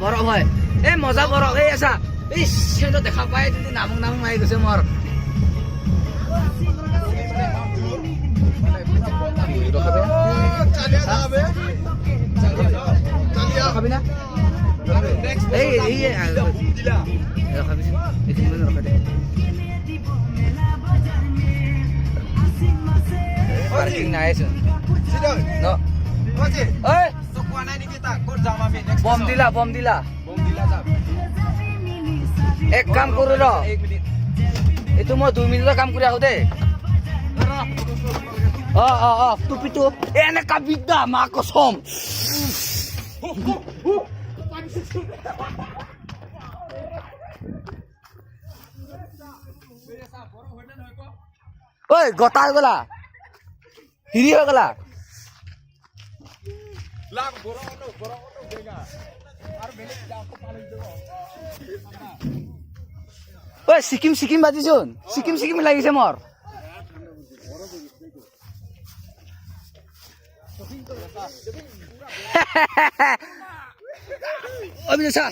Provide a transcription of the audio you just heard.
বৰফ হয় এই মজা বৰফ এই আছা এই সেইটো দেখা পাই যদি নামং নামং মাৰি গৈছে মোৰ ৰখাবি না এই ৰখাবি এইখিনি মানে ৰখাই দে পাৰ্কিং নাই চোন ন ঐ বম দিলা এক কাম কৰো ৰ এইটো মই 2 মিনিটৰ কাম কৰি আহো দেই টুপিটো এনেকা বিদ্যা মা কসম ঐ গটা হৈ গলা হিৰি হৈ গলা ঐ সিকিম বাজিছোন সিকিম লাগিছে মোৰ অবিনাশা